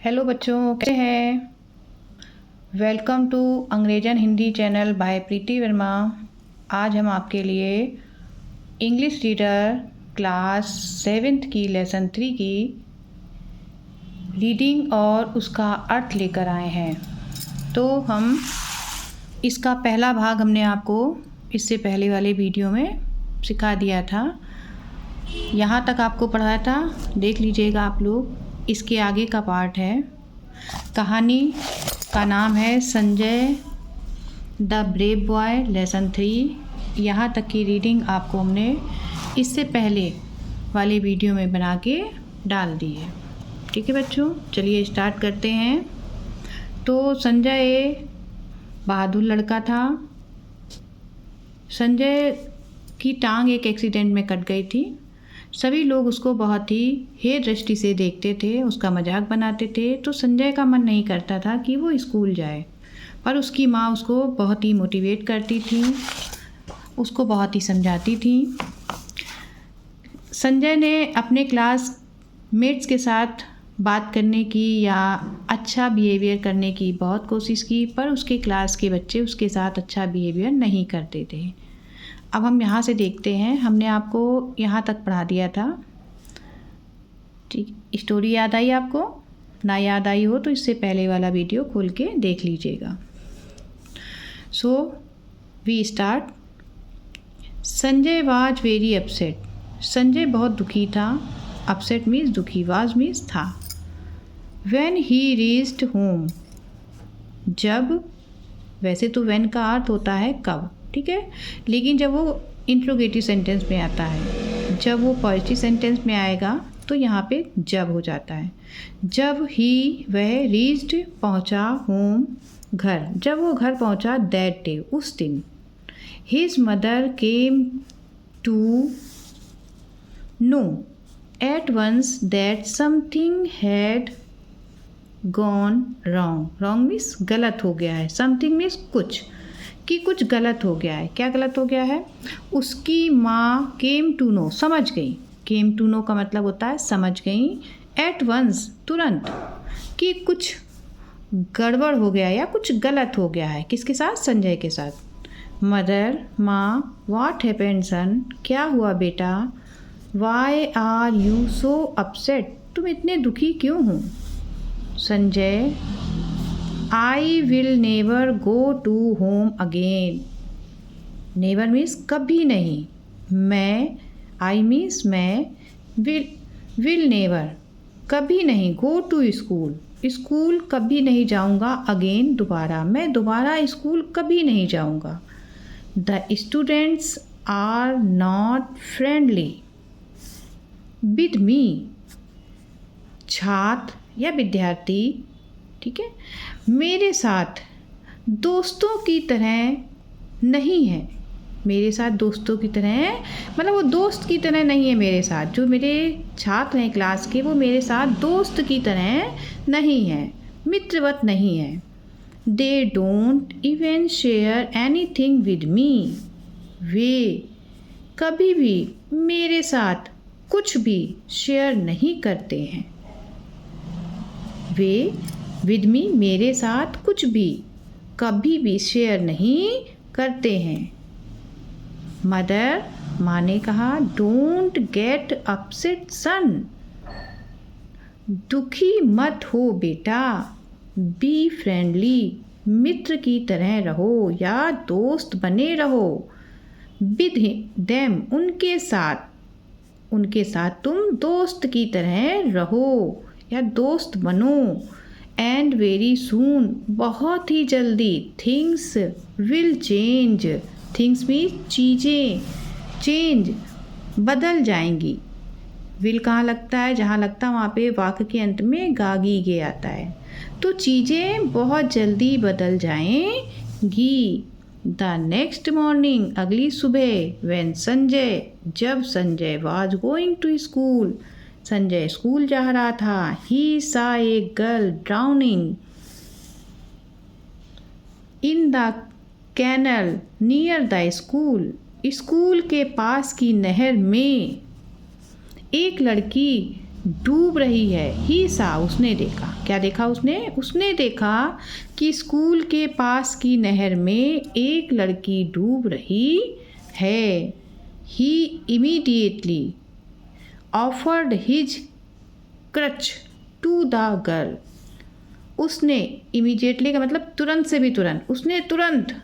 Hello बच्चों, कैसे हैं? वेलकम टू अंग्रेजन हिंदी चैनल बाय प्रीति वर्मा। आज हम आपके लिए इंग्लिश रीडर क्लास 7th की लेसन 3 की रीडिंग और उसका अर्थ लेकर आए हैं। तो हम इसका पहला भाग हमने आपको इससे पहले वाले वीडियो में सिखा दिया था। यहाँ तक आपको पढ़ाया था, देख लीजिएगा आप लोग। इसके आगे का पार्ट है। कहानी का नाम है Sanjay the brave boy lesson 3। यहाँ तक की रीडिंग आपको हमने इससे पहले वाले वीडियो में बना के डाल दी है। ठीक है बच्चों, चलिए स्टार्ट करते हैं। तो संजय बहादुर लड़का था। संजय की टांग एक एक्सीडेंट में कट गई थी। सभी लोग उसको बहुत ही हेय दृष्टि से देखते थे, उसका मजाक बनाते थे। तो संजय का मन नहीं करता था कि वो स्कूल जाए, पर उसकी माँ उसको बहुत ही मोटिवेट करती थी, उसको बहुत ही समझाती थी। संजय ने अपने क्लासमेट्स के साथ बात करने की या अच्छा बिहेवियर करने की बहुत कोशिश की, पर उसके क्लास के बच्चे उसके साथ अच्छा बिहेवियर नहीं करते थे। अब हम यहाँ से देखते हैं। हमने आपको यहाँ तक पढ़ा दिया था। ठीक, स्टोरी याद आई आपको? ना याद आई हो तो इससे पहले वाला वीडियो खोल के देख लीजिएगा। So we start. Sanjay was very upset. Sanjay बहुत दुखी था। अपसेट मीन्स दुखी, वाज मीन्स था। When he reached home. जब, वैसे तो व्हेन का अर्थ होता है कब, ठीक है, लेकिन जब वो इंट्रोगेटिव सेंटेंस में आता है, जब वो पॉजिटिव सेंटेंस में आएगा तो यहाँ पे जब हो जाता है। जब ही, वह, रीच्ड पहुँचा, होम घर, जब वो घर पहुँचा, दैट डे उस दिन, his mother came to know at once that something had gone wrong. Wrong means गलत हो गया है, समथिंग मीन्स कुछ, कि कुछ गलत हो गया है। क्या गलत हो गया है? उसकी माँ केम टू नो, समझ गई। केम टू नो का मतलब होता है समझ गई। एट वंस, तुरंत, कि कुछ गड़बड़ हो गया या कुछ गलत हो गया है। किसके साथ? संजय के साथ। मदर, माँ, व्हाट हैपेंड सन, क्या हुआ बेटा? Why are you so upset, तुम इतने दुखी क्यों हो? Sanjay, I will never go to home again. Never means कभी नहीं। मैं, I means मैं, will never कभी नहीं, go to school स्कूल कभी नहीं जाऊँगा, again दोबारा, मैं दोबारा स्कूल कभी नहीं जाऊँगा। The students are not friendly with me. छात्र या विद्यार्थी, ठीक है, मेरे साथ दोस्तों की तरह नहीं है। मेरे साथ दोस्तों की तरह मतलब वो दोस्त की तरह नहीं है मेरे साथ। जो मेरे छात्र हैं क्लास के, वो मेरे साथ दोस्त की तरह नहीं है, मित्रवत नहीं है। They don't even share anything with me. वे कभी भी मेरे साथ कुछ भी शेयर नहीं करते हैं। वे विद मी, मेरे साथ कुछ भी कभी भी शेयर नहीं करते हैं। मदर, माँ ने कहा, डोंट गेट अपसेट सन, दुखी मत हो बेटा। बी फ्रेंडली, मित्र की तरह रहो या दोस्त बने रहो। विद देम, उनके साथ तुम दोस्त की तरह रहो या दोस्त बनो। एंड वेरी सून, बहुत ही जल्दी, things will change. Things mean चीज़ें, चेंज बदल जाएंगी। विल कहाँ लगता है? जहाँ लगता है वहाँ पे वाक्य के अंत में गागी गे आता है। तो चीज़ें बहुत जल्दी बदल जाएंगी। द नेक्स्ट मॉर्निंग, अगली सुबह, व्हेन संजय, जब Sanjay, was going to school, Sanjay school जा रहा था। He saw a girl drowning in the canal near the school, school के पास की नहर में एक लड़की डूब रही है। ही सा, उसने देखा। क्या देखा उसने देखा कि स्कूल के पास की नहर में एक लड़की डूब रही है। He immediately offered his crutch to the girl. उसने, इमीडिएटली का मतलब तुरंत से भी तुरंत, उसने तुरंत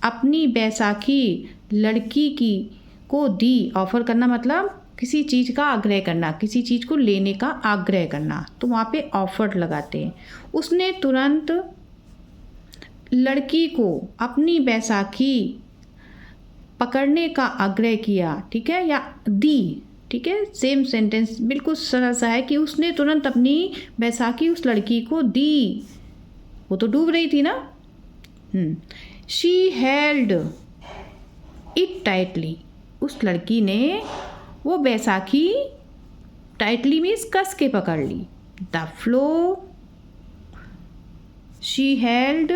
अपनी बैसाखी लड़की की को दी। ऑफर करना मतलब किसी चीज़ का आग्रह करना, किसी चीज़ को लेने का आग्रह करना, तो वहाँ पे ऑफर लगाते हैं। उसने तुरंत लड़की को अपनी बैसाखी पकड़ने का आग्रह किया, ठीक है, या दी, ठीक है, सेम सेंटेंस बिल्कुल सरल सा है कि उसने तुरंत अपनी बैसाखी उस लड़की को दी। वो तो डूब रही थी ना। She held it tightly. उस लड़की ने वो बैसाखी टाइटली मीन्स कस के पकड़ ली। The flow, she held,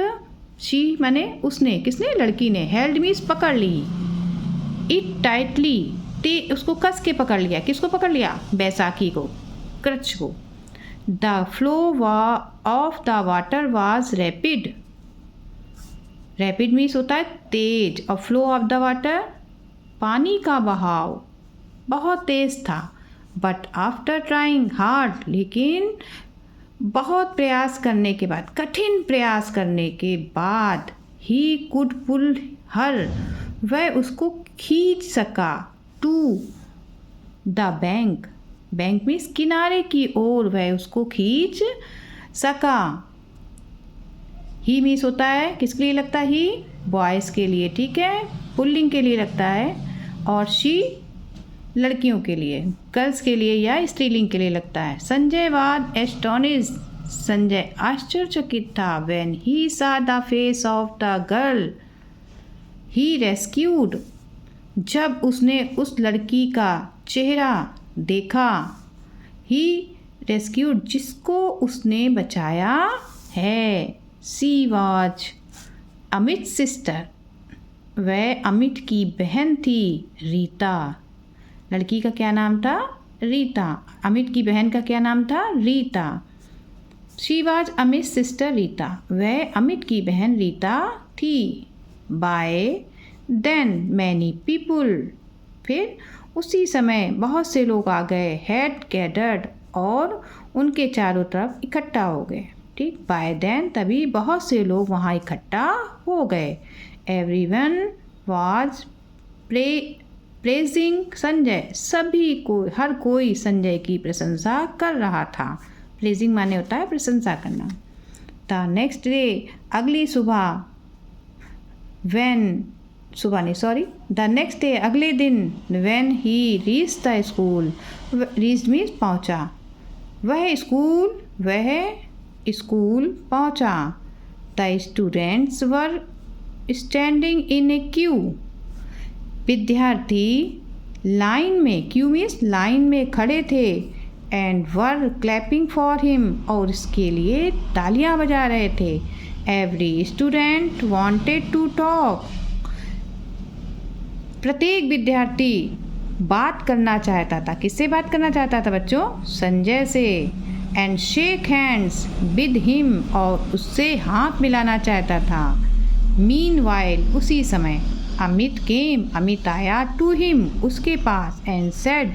she माने उसने, किसने, लड़की ने, हेल्ड मीन्स पकड़ ली, इट टाइटली, उसको कस के पकड़ लिया। किसको पकड़ लिया? बैसाखी को, क्रच को। The flow of the water was rapid. Rapid means होता है तेज, और फ्लो ऑफ द वाटर पानी का बहाव बहुत तेज था। बट आफ्टर ट्राइंग हार्ड, लेकिन बहुत प्रयास करने के बाद, कठिन प्रयास करने के बाद, ही कुड पुल हर, वह उसको खींच सका, to the bank, bank means किनारे की ओर, वह उसको खींच सका। ही मीन्स होता है किसके लिए लगता है? ही बॉयज़ के लिए, ठीक है, पुल्लिंग के लिए लगता है, और शी लड़कियों के लिए, गर्ल्स के लिए या स्त्रीलिंग के लिए लगता है। संजय वाज एस्टोनिश्ड, संजय आश्चर्यचकित था। व्हेन ही सा the face of the girl he rescued, जब उसने उस लड़की का चेहरा देखा, ही रेस्क्यूड, जिसको उसने बचाया है। सी वाज अमित सिस्टर, वह अमित की बहन थी, रीता। लड़की का क्या नाम था? रीता। अमित की बहन का क्या नाम था? Rita. She was Amit sister Rita, वह अमित की बहन रीता थी। बाय देन मैनी पीपुल, फिर उसी समय बहुत से लोग आ गए। हैड गैदर्ड, और उनके चारों तरफ इकट्ठा हो गए, ठीक। बाय देन, तभी बहुत से लोग वहाँ इकट्ठा हो गए। एवरीवन वाज प्रेजिंग संजय, सभी को, हर कोई संजय की प्रशंसा कर रहा था। प्रेजिंग माने होता है प्रशंसा करना। द नेक्स्ट डे, अगली सुबह, द नेक्स्ट डे, अगले दिन, when he reach the school, reach means पहुँचा, वह स्कूल पहुँचा। The students were standing in a queue, विद्यार्थी लाइन में, क्यू मीन्स लाइन में खड़े थे। And were clapping for him, और इसके लिए तालियां बजा रहे थे। Every student wanted to talk, प्रत्येक विद्यार्थी बात करना चाहता था। किससे बात करना चाहता था बच्चों? संजय से। And shake hands with him, और उससे हाथ मिलाना चाहता था। मीनवाइल, उसी समय, अमित आया टू हिम, उसके पास, एंड सेड,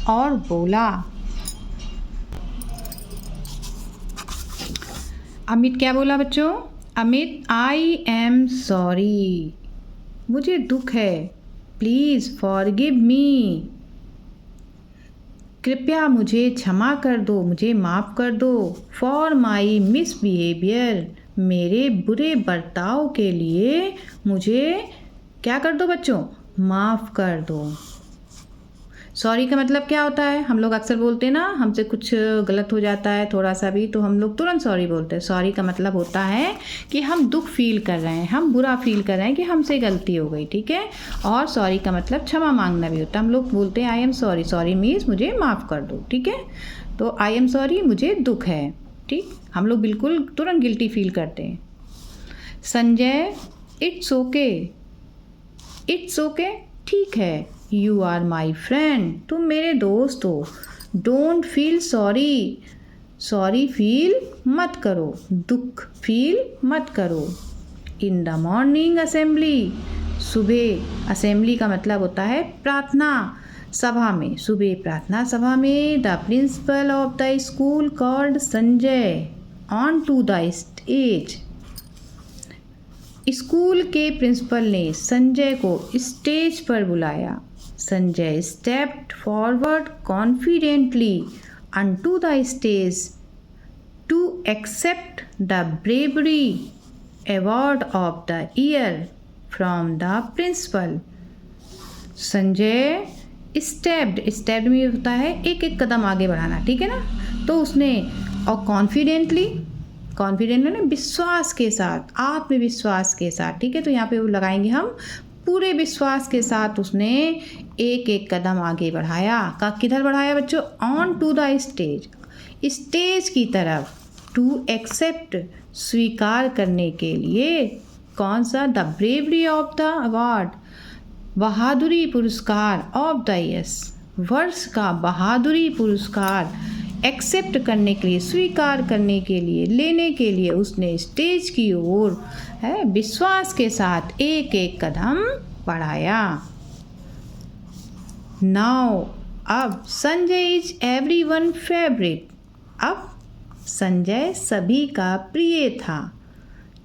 और बोला। अमित क्या बोला बच्चों? अमित, आई एम सॉरी, मुझे दुख है। प्लीज़ फॉरगिव मी, कृपया मुझे क्षमा कर दो, मुझे माफ़ कर दो। फॉर माई मिसबिहेवियर, मेरे बुरे बर्ताव के लिए मुझे क्या कर दो बच्चों? माफ़ कर दो। सॉरी का मतलब क्या होता है? हम लोग अक्सर बोलते हैं ना, हमसे कुछ गलत हो जाता है थोड़ा सा भी, तो हम लोग तुरंत सॉरी बोलते हैं। सॉरी का मतलब होता है कि हम दुख फील कर रहे हैं, हम बुरा फील कर रहे हैं कि हमसे गलती हो गई, ठीक है। और सॉरी का मतलब क्षमा मांगना भी होता है। हम लोग बोलते हैं I am sorry, sorry means मुझे माफ़ कर दो, ठीक है। तो आई एम सॉरी, मुझे दुख है, ठीक। हम लोग बिल्कुल तुरंत गिल्टी फील करते हैं। Sanjay, it's okay, it's okay, ठीक है। यू आर माई फ्रेंड, तुम मेरे दोस्त हो। Don't feel sorry, sorry feel मत करो, दुख फील मत करो। इन द मॉर्निंग असेंबली, सुबह असेंबली का मतलब होता है प्रार्थना सभा में, सुबह प्रार्थना सभा में the principal of the school called Sanjay on to the stage. School के प्रिंसिपल ने संजय को स्टेज पर बुलाया। Sanjay stepped forward confidently onto the stage to accept the bravery award of the year from the principal। Sanjay stepped में होता है एक एक कदम आगे बढ़ाना, ठीक है ना। तो उसने और कॉन्फिडेंटली ना विश्वास के साथ, आत्मविश्वास के साथ, ठीक है। तो यहाँ पे वो लगाएंगे हम पूरे विश्वास के साथ उसने एक एक कदम आगे बढ़ाया। किधर बढ़ाया बच्चों? On to the stage, stage की तरफ। टू एक्सेप्ट स्वीकार करने के लिए। कौन सा? The bravery of the award, बहादुरी पुरस्कार ऑफ द यस, वर्ष का बहादुरी पुरस्कार एक्सेप्ट करने के लिए, स्वीकार करने के लिए, लेने के लिए उसने स्टेज की ओर है विश्वास के साथ एक एक कदम बढ़ाया। नाउ अब संजय इज एवरीवन फेवरेट, अब संजय सभी का प्रिय था।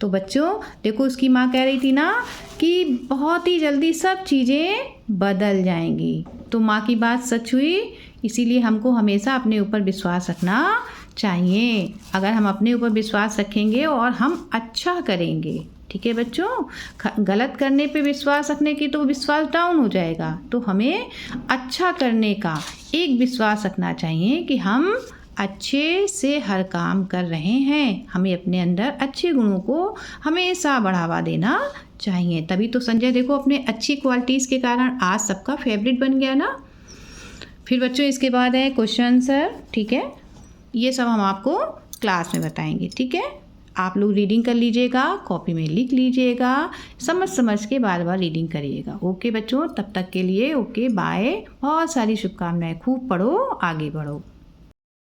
तो बच्चों देखो उसकी माँ कह रही थी ना कि बहुत ही जल्दी सब चीज़ें बदल जाएंगी। तो माँ की बात सच हुई, इसीलिए हमको हमेशा अपने ऊपर विश्वास रखना चाहिए। अगर हम अपने ऊपर विश्वास रखेंगे और हम अच्छा करेंगे, ठीक है बच्चों। गलत करने पे विश्वास रखने की तो विश्वास डाउन हो जाएगा। तो हमें अच्छा करने का एक विश्वास रखना चाहिए कि हम अच्छे से हर काम कर रहे हैं। हमें अपने अंदर अच्छे गुणों को हमेशा बढ़ावा देना चाहिए। तभी तो संजय देखो अपने अच्छी क्वालिटीज़ के कारण आज सबका फेवरेट बन गया ना। फिर बच्चों इसके बाद है क्वेश्चन आंसर, ठीक है। ये सब हम आपको क्लास में बताएंगे, ठीक है। आप लोग रीडिंग कर लीजिएगा, कॉपी में लिख लीजिएगा, समझ के बार बार रीडिंग करिएगा। ओके बच्चों, तब तक के लिए ओके बाय। बहुत सारी शुभकामनाएं, खूब पढ़ो, आगे बढ़ो।